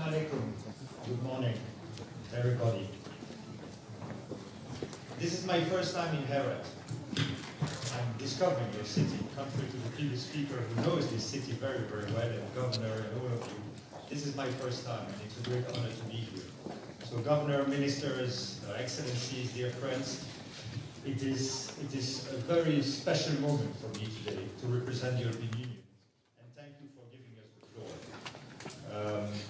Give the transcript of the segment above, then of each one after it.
alaikum. Good morning, everybody. This is my first time in Herat. I'm discovering your city, contrary to the previous speaker who knows this city very, very well, and Governor and all of you. This is my first time, and it's a great honor to be here. So Governor, Ministers, Excellencies, dear friends, it is a very special moment for me today to represent the European Union. Thank you for giving us the floor.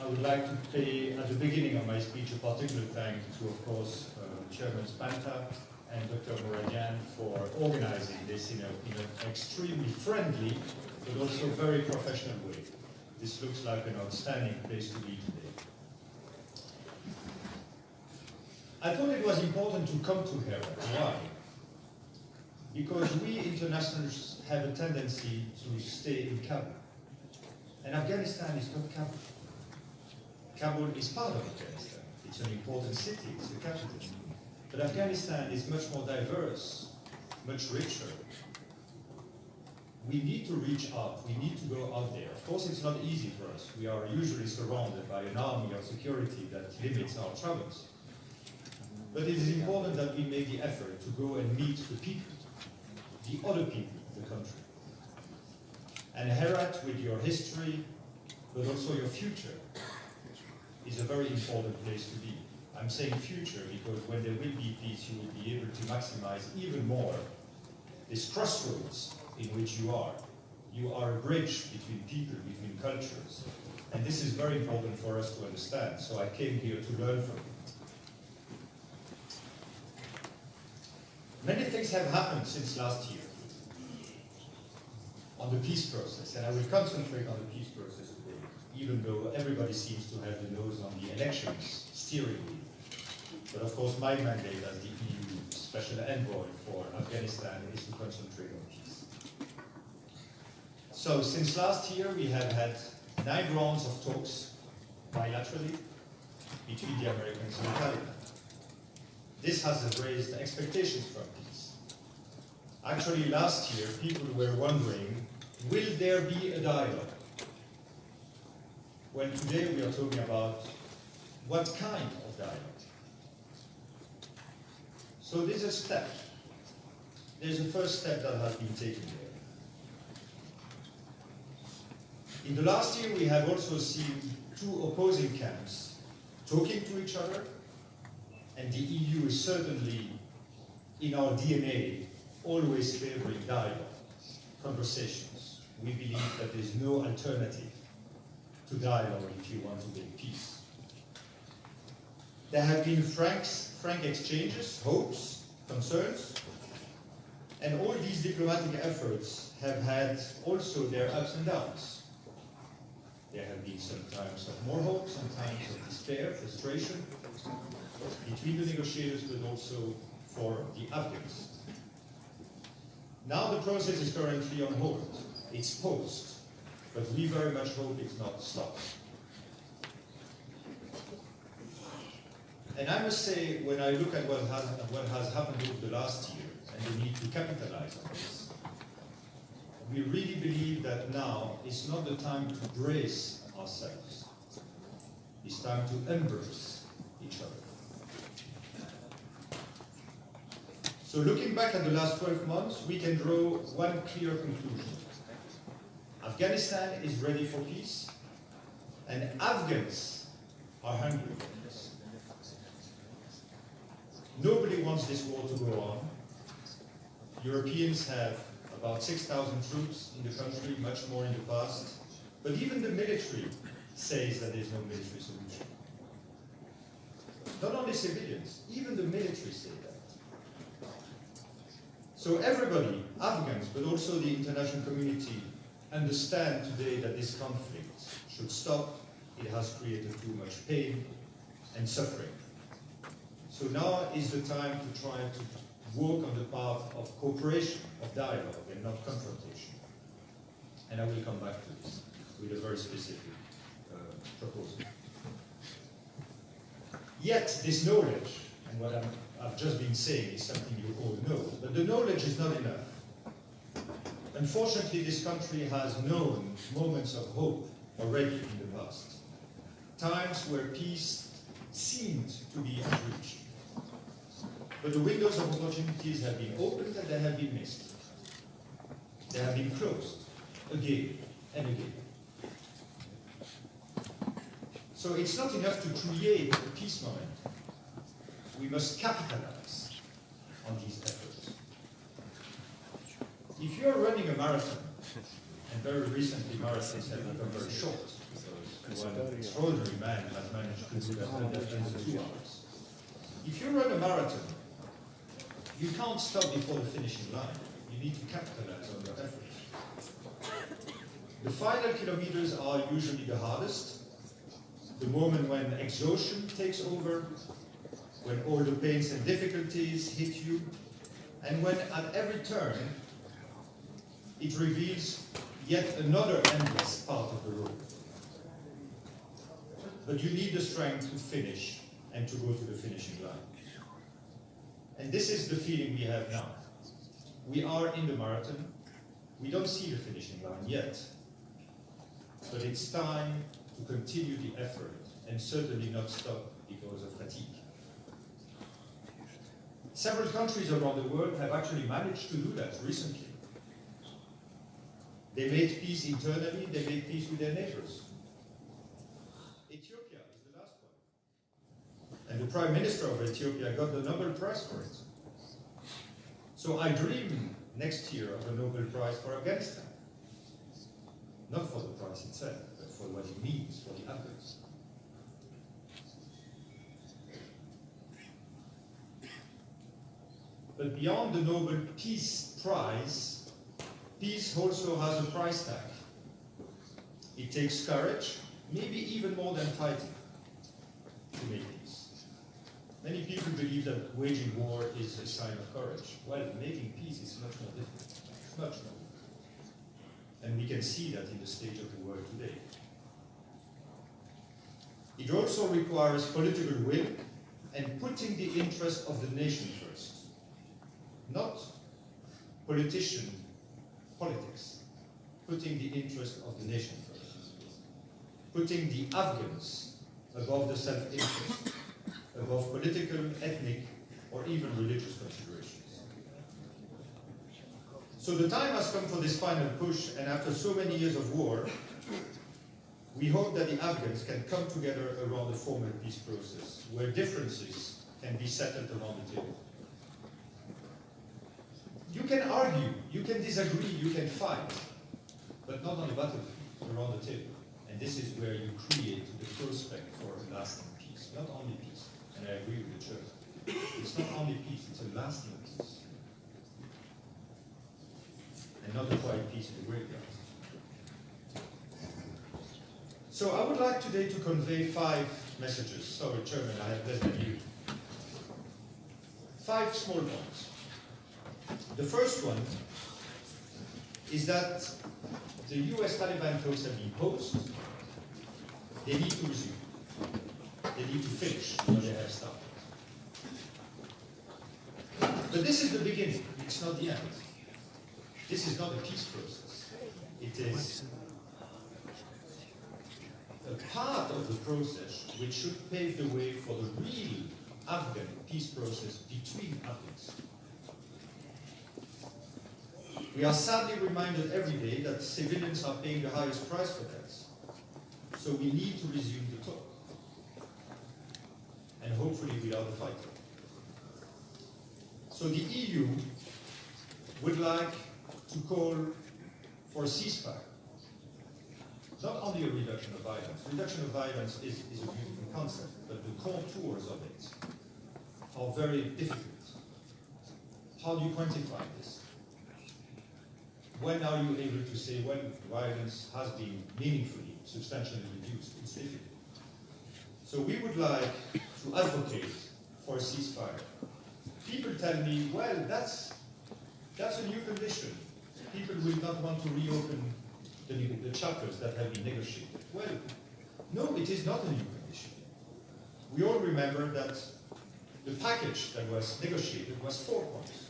I would like to pay, at the beginning of my speech, a particular thank to, of course, Chairman Spanta and Dr. Roland for organizing this in an extremely friendly, but also very professional way. This looks like an outstanding place to be today. I thought it was important to come to Herat. Why? Because we internationalists have a tendency to stay in Kabul. And Afghanistan is not Kabul. Kabul is part of Afghanistan. It's an important city, it's the capital. But Afghanistan is much more diverse, much richer. We need to reach out, we need to go out there. Of course, it's not easy for us. We are usually surrounded by an army of security that limits our travels. But it is important that we make the effort to go and meet the people, the other people of the country. And Herat, with your history, but also your future, is a very important place to be. I'm saying future because when there will be peace, you will be able to maximize even more this crossroads in which you are. You are a bridge between people, between cultures. And this is very important for us to understand. So I came here to learn from you. Many things have happened since last year on the peace process, and I will concentrate on the peace process today, even though everybody seems to have the nose on the elections steering wheel. But of course, my mandate as the EU Special Envoy for Afghanistan is to concentrate on peace. So, since last year, we have had 9 rounds of talks bilaterally between the Americans and the Taliban. This has raised expectations for peace. Actually, last year, people were wondering, will there be a dialogue? Well, today we are talking about what kind of dialogue. So there's a step. There's a first step that has been taken there. In the last year, we have also seen 2 opposing camps talking to each other, and the EU is certainly, in our DNA, always favoring dialogue, conversations. We believe that there's no alternative to dialogue if you want to make peace. There have been frank exchanges, hopes, concerns, and all these diplomatic efforts have had also their ups and downs. There have been some times of more hope, some times of despair, frustration, between the negotiators, but also for the Afghans. Now the process is currently on hold. It's paused, but we very much hope it's not stopped. And I must say, when I look at what has happened over the last year, and the need to capitalize on this, we really believe that now is not the time to brace ourselves. It's time to embrace each other. So looking back at the last 12 months, we can draw one clear conclusion. Afghanistan is ready for peace, and Afghans are hungry for peace. Nobody wants this war to go on. Europeans have about 6,000 troops in the country, much more in the past. But even the military says that there's no military solution. Not only civilians, even the military say that. So everybody, Afghans, but also the international community, understand today that this conflict should stop. It has created too much pain and suffering. So now is the time to try to walk on the path of cooperation, of dialogue, and not confrontation. And I will come back to this with a very specific proposal. Yet this knowledge, and what I've just been saying is something you all know, but the knowledge is not enough. Unfortunately, this country has known moments of hope already in the past. times where peace seemed to be unreached. But the windows of opportunities have been opened and they have been missed. They have been closed again and again. So it's not enough to create a peace moment. We must capitalize on these efforts. If you're running a marathon, and very recently marathons have become very short, because one extraordinary man has managed to do that under 2 hours. If you run a marathon, you can't stop before the finishing line. You need to capitalize on your efforts. The final kilometers are usually the hardest, the moment when exhaustion takes over, when all the pains and difficulties hit you, and when at every turn it reveals yet another endless part of the road. But you need the strength to finish and to go to the finishing line. And this is the feeling we have now. We are in the marathon. We don't see the finishing line yet. But it's time to continue the effort and certainly not stop because of fatigue. Several countries around the world have actually managed to do that recently. They made peace internally, they made peace with their neighbors. Ethiopia is the last one. And the Prime Minister of Ethiopia got the Nobel Prize for it. So I dream next year of a Nobel Prize for Afghanistan. Not for the prize itself, but for what it means for the Afghans. But beyond the Nobel Peace Prize, peace also has a price tag. It takes courage, maybe even more than fighting, to make peace. Many people believe that waging war is a sign of courage. Well, making peace is much more difficult, much more. And we can see that in the state of the world today. It also requires political will and putting the interest of the nation first. Not politics, putting the interest of the nation first. Putting the Afghans above the self-interest, above political, ethnic, or even religious considerations. So the time has come for this final push, and after so many years of war, we hope that the Afghans can come together around a formal peace process, where differences can be settled around the table. You can argue, you can disagree, you can fight, but not on the battlefield, around the table. And this is where you create the prospect for a lasting peace, not only peace. And I agree with the church. It's not only peace, it's a lasting peace. And not a quiet peace in the graveyard. So I would like today to convey 5 messages. Sorry, Chairman, I have less than you. 5 small points. The first one is that the US Taliban talks have been paused. They need to resume. They need to finish what they have started. But this is the beginning, it's not the end. This is not a peace process. It is a part of the process which should pave the way for the real Afghan peace process between Afghans. We are sadly reminded every day that civilians are paying the highest price for that. So we need to resume the talk. And hopefully without a fight. So the EU would like to call for a ceasefire. Not only a reduction of violence. Reduction of violence is a beautiful concept, but the contours of it are very difficult. How do you quantify this? When are you able to say, well, violence has been meaningfully, substantially reduced? It's difficult. So we would like to advocate for a ceasefire. People tell me, well, that's a new condition. People will not want to reopen the chapters that have been negotiated. Well, no, it is not a new condition. We all remember that the package that was negotiated was 4 points.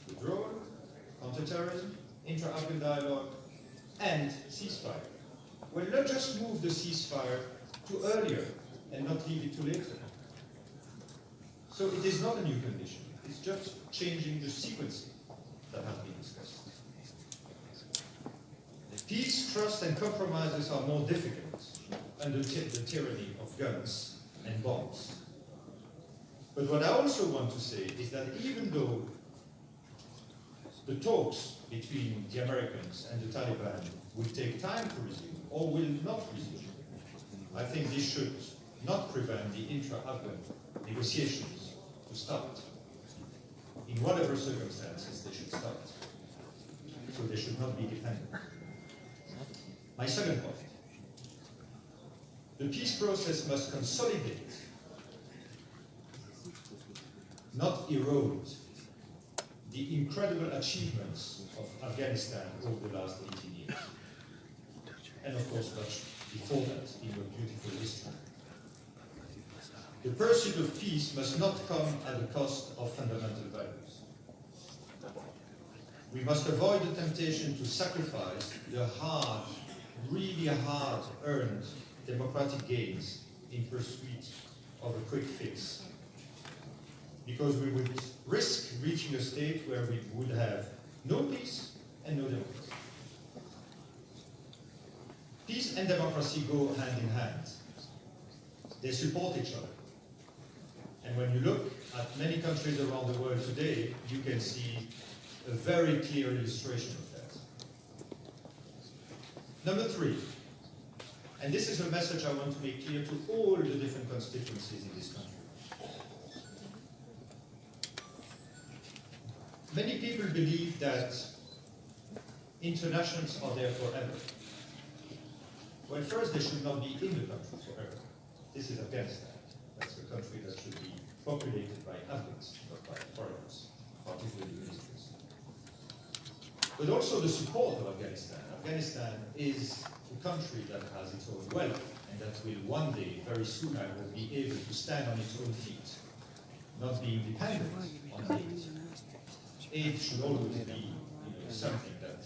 Withdrawal, counterterrorism, intra-Afghan dialogue, and ceasefire. Well, let's just move the ceasefire to earlier and not leave it to later. So it is not a new condition, it's just changing the sequencing that has been discussed. Peace, trust and compromises are more difficult under the tyranny of guns and bombs. But what I also want to say is that even though the talks between the Americans and the Taliban will take time to resume or will not resume, I think this should not prevent the intra-Afghan negotiations to start. In whatever circumstances, they should start. So they should not be dependent. My second point. The peace process must consolidate, not erode, the incredible achievements of Afghanistan over the last 18 years. And of course, much before that, in your beautiful history. The pursuit of peace must not come at the cost of fundamental values. We must avoid the temptation to sacrifice the hard, really hard-earned democratic gains in pursuit of a quick fix, because we would risk reaching a state where we would have no peace and no democracy. Peace and democracy go hand in hand. They support each other. And when you look at many countries around the world today, you can see a very clear illustration of that. Number three, and this is a message I want to make clear to all the different constituencies in this country. Many people believe that internationals are there forever. Well, first, they should not be in the country forever. This is Afghanistan. That's a country that should be populated by Afghans, not by foreigners, particularly ministers. But also the support of Afghanistan. Afghanistan is a country that has its own wealth and that will one day, very soon, I hope, be able to stand on its own feet, not being dependent on aid. Aid should always be something that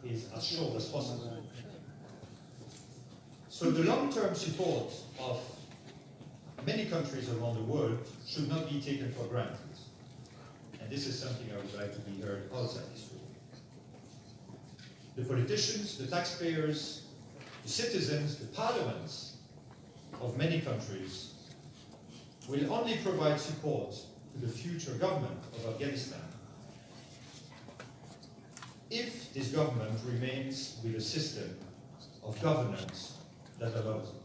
is as short as possible. So the long-term support of many countries around the world should not be taken for granted. And this is something I would like to be heard outside this room. The politicians, the taxpayers, the citizens, the parliaments of many countries will only provide support to the future government of Afghanistan if this government remains with a system of governance that allows it.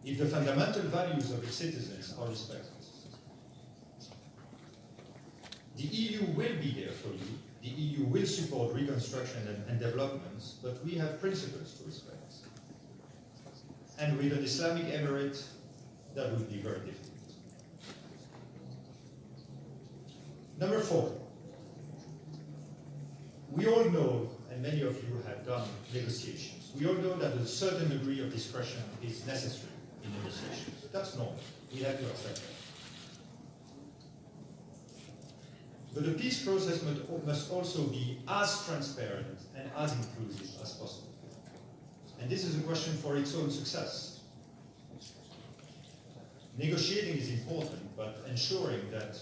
If the fundamental values of its citizens are respected. The EU will be there for you. The EU will support reconstruction and development, but we have principles to respect. And with an Islamic emirate, that would be very difficult. Number four, we all know, and many of you have done negotiations, we all know that a certain degree of discretion is necessary in negotiations. That's normal. We have to accept that. But the peace process must also be as transparent and as inclusive as possible. And this is a question for its own success. Negotiating is important, but ensuring that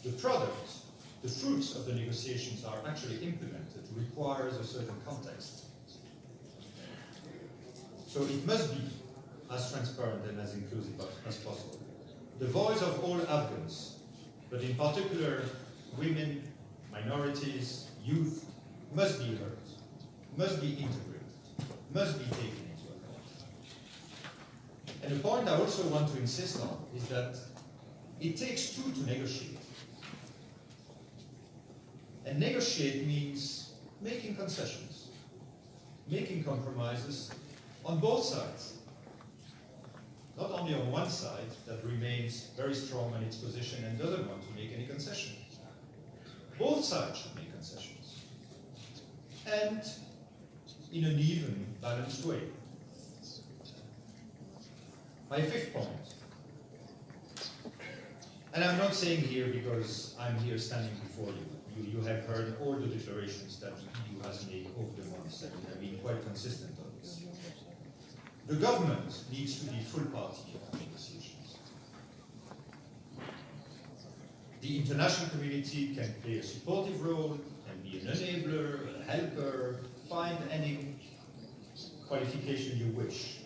the product, the fruits of the negotiations are actually implemented requires a certain context. So it must be as transparent and as inclusive as possible. The voice of all Afghans, but in particular women, minorities, youth, must be heard, must be integrated, must be taken into account. And the point I also want to insist on is that it takes two to negotiate. And negotiate means making concessions, making compromises on both sides. Not only on one side that remains very strong on its position and doesn't want to make any concession. Both sides should make concessions. And in an even, balanced way. My fifth point. And I'm not saying here because I'm here standing before you. You have heard all the declarations that the EU has made over the months, and we have been quite consistent on this. The government needs to be full party of negotiations. The international community can play a supportive role, can be an enabler, a helper, find any qualification you wish.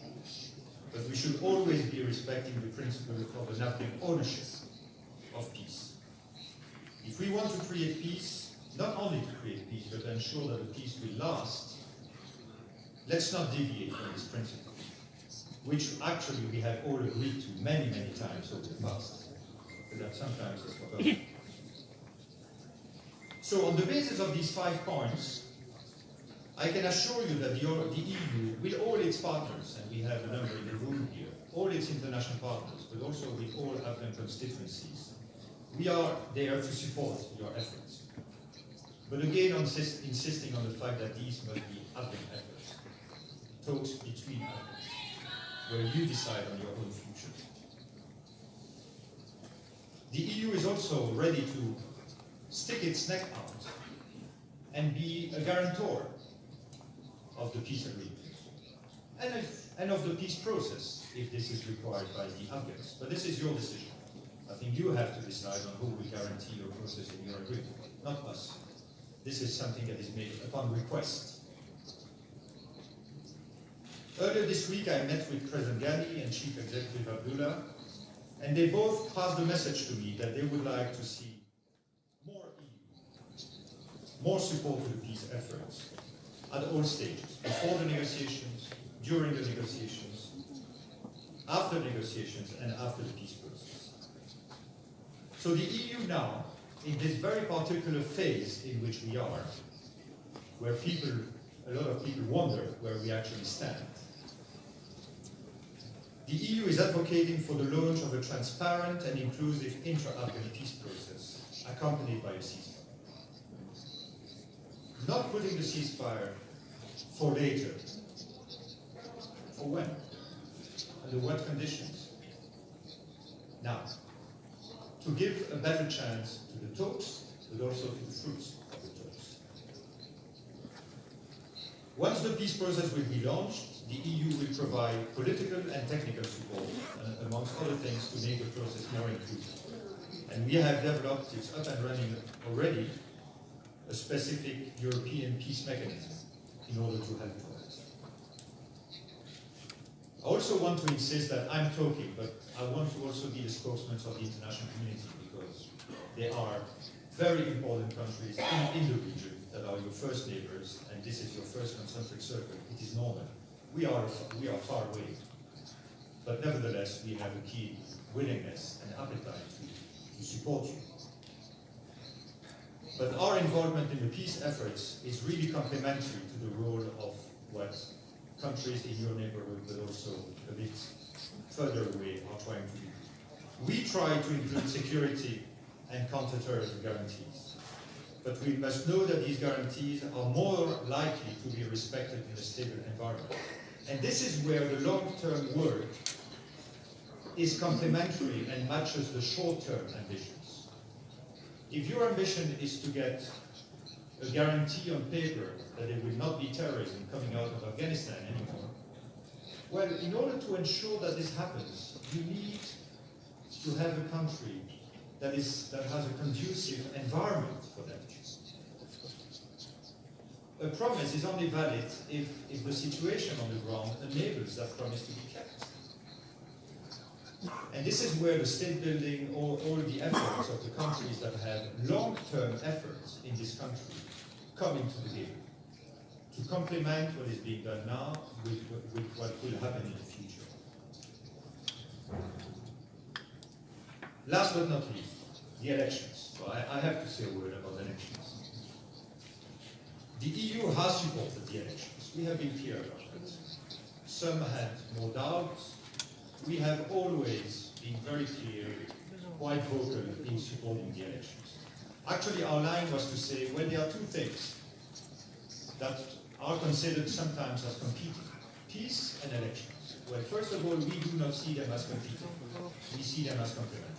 But we should always be respecting the principle of an Afghan ownership of peace. If we want to create peace, not only to create peace, but ensure that the peace will last, let's not deviate from this principle, which actually we have all agreed to many, many times over the past, but that sometimes is forgotten. So on the basis of these 5 points, I can assure you that the EU, with all its partners, and we have a number in the room here, all its international partners, but also with all Afghan constituencies, we are there to support your efforts. But again, insisting on the fact that these must be Afghan efforts, talks between Afghans, where you decide on your own future. The EU is also ready to stick its neck out and be a guarantor of the peace agreement and of the peace process, if this is required by the Afghans. But this is your decision. I think you have to decide on who will guarantee your process in your agreement, not us. This is something that is made upon request. Earlier this week, I met with President Ghani and Chief Executive Abdullah, and they both passed the message to me that they would like to see more EU, more support to the peace efforts at all stages, before the negotiations, during the negotiations, after negotiations, and after the peace process. So the EU now, in this very particular phase in which we are, where a lot of people wonder where we actually stand, the EU is advocating for the launch of a transparent and inclusive intra-Afghan peace process, accompanied by a ceasefire. Not putting the ceasefire for later. For when? Under what conditions? Now, to give a better chance to the talks, but also to the fruits of the talks. Once the peace process will be launched, the EU will provide political and technical support, amongst other things, to make the process more inclusive. And we have developed, it's up and running already, a specific European peace mechanism in order to help with that. I also want to insist that I'm talking, but I want to also be the spokesman of the international community, because there are very important countries in the region that are your first neighbors, and this is your first concentric circle. It is normal. We are far away, but nevertheless we have a keen willingness and appetite to support you. But our involvement in the peace efforts is really complementary to the role of what countries in your neighborhood, but also a bit further away, are trying to do. We try to include security and counterterrorism guarantees, but we must know that these guarantees are more likely to be respected in a stable environment. And this is where the long-term work is complementary and matches the short-term ambitions. If your ambition is to get a guarantee on paper that there will not be terrorism coming out of Afghanistan anymore, well, in order to ensure that this happens, you need to have a country that has a conducive environment for that. A promise is only valid if the situation on the ground enables that promise to be kept. And this is where the state building, or all the efforts of the countries that have long-term efforts in this country come into the game, to complement what is being done now with what will happen in the future. Last but not least, the elections. So I have to say a word about elections. The EU has supported the elections. We have been clear about that. Some had more doubts. We have always been very clear, quite vocal in supporting the elections. Actually, our line was to say, well, there are two things that are considered sometimes as competing: peace and elections. Well, first of all, we do not see them as competing. We see them as complementary.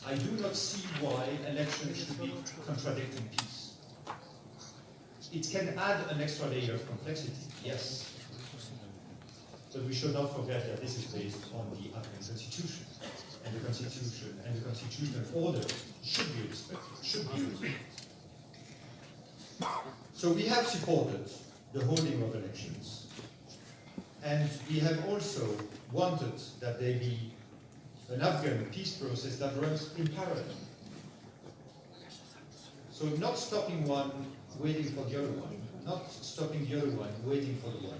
I do not see why elections should be contradicting peace. It can add an extra layer of complexity, yes, but we should not forget that this is based on the Afghan Constitution. And the Constitution and the constitutional order should be respected, should be respected. So we have supported the holding of elections, and we have also wanted that there be an Afghan peace process that runs in parallel. So not stopping one, waiting for the other one, not stopping the other one, waiting for the one,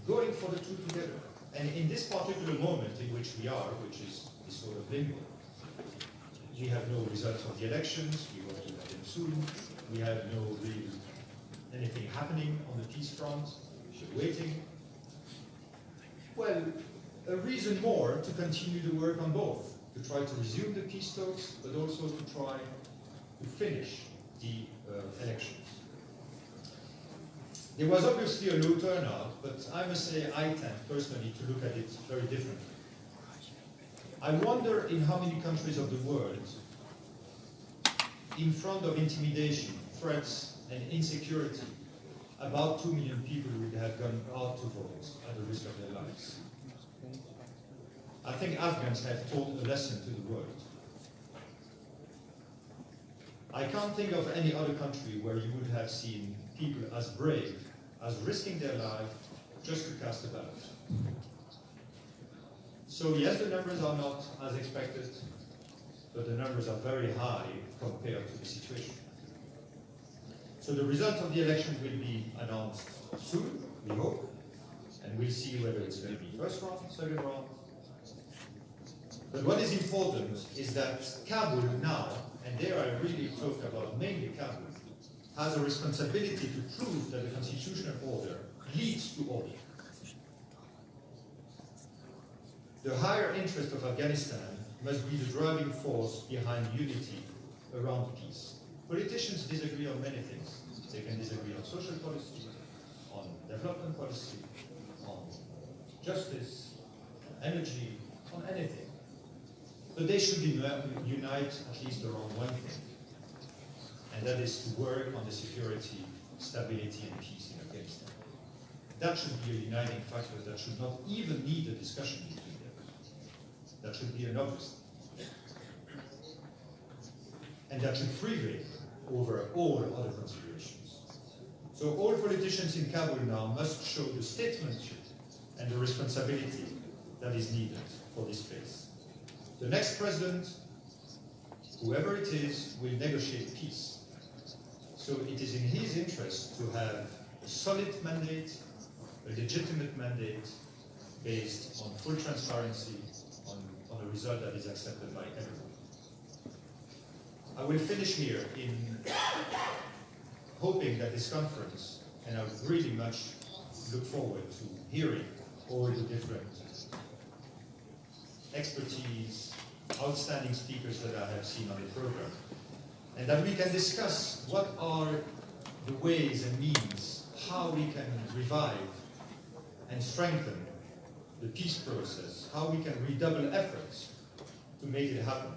going for the two together. And in this particular moment in which we are, which is this sort of limbo, we have no results of the elections, we hope to have them soon, we have no real anything happening on the peace front, we're waiting. Well, a reason more to continue to work on both, to try to resume the peace talks, but also to try to finish the elections. There was obviously a low turnout, but I must say I tend personally to look at it very differently. I wonder in how many countries of the world, in front of intimidation, threats, and insecurity, about 2 million people would have gone out to vote at the risk of their lives. I think Afghans have taught a lesson to the world. I can't think of any other country where you would have seen people as brave as risking their life just to cast a ballot. So yes, the numbers are not as expected, but the numbers are very high compared to the situation. So the result of the elections will be announced soon, we hope, and we'll see whether it's going to be first round, second round. But what is important is that Kabul now, and there I really talk about mainly Kabul, has a responsibility to prove that the constitutional order leads to order. The higher interest of Afghanistan must be the driving force behind unity around peace. Politicians disagree on many things. They can disagree on social policy, on development policy, on justice, on energy, on anything. But they should unite at least around one thing, and that is to work on the security, stability, and peace in Afghanistan. That should be a uniting factor that should not even need a discussion between them. That should be an obvious thing. And that should prevail over all other considerations. So all politicians in Kabul now must show the statesmanship and the responsibility that is needed for this place. The next president, whoever it is, will negotiate peace. So it is in his interest to have a solid mandate, a legitimate mandate, based on full transparency, on a result that is accepted by everyone. I will finish here in hoping that this conference, and I would really much look forward to hearing all the different expertise, outstanding speakers that I have seen on the program, and that we can discuss what are the ways and means, how we can revive and strengthen the peace process, how we can redouble efforts to make it happen,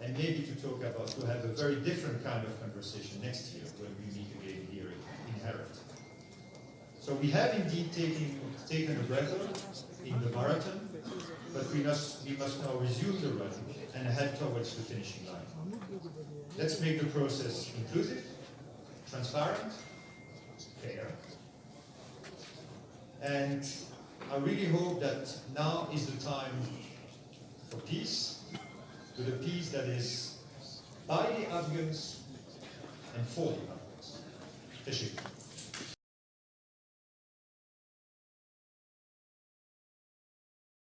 and maybe to have a very different kind of conversation next year when we meet again here in Herat. So we have indeed taken a breather in the marathon, but we must now resume the run and head towards the finishing line. Let's make the process inclusive, transparent, fair, and I really hope that now is the time for peace, to the peace that is by the Afghans and for the Afghans.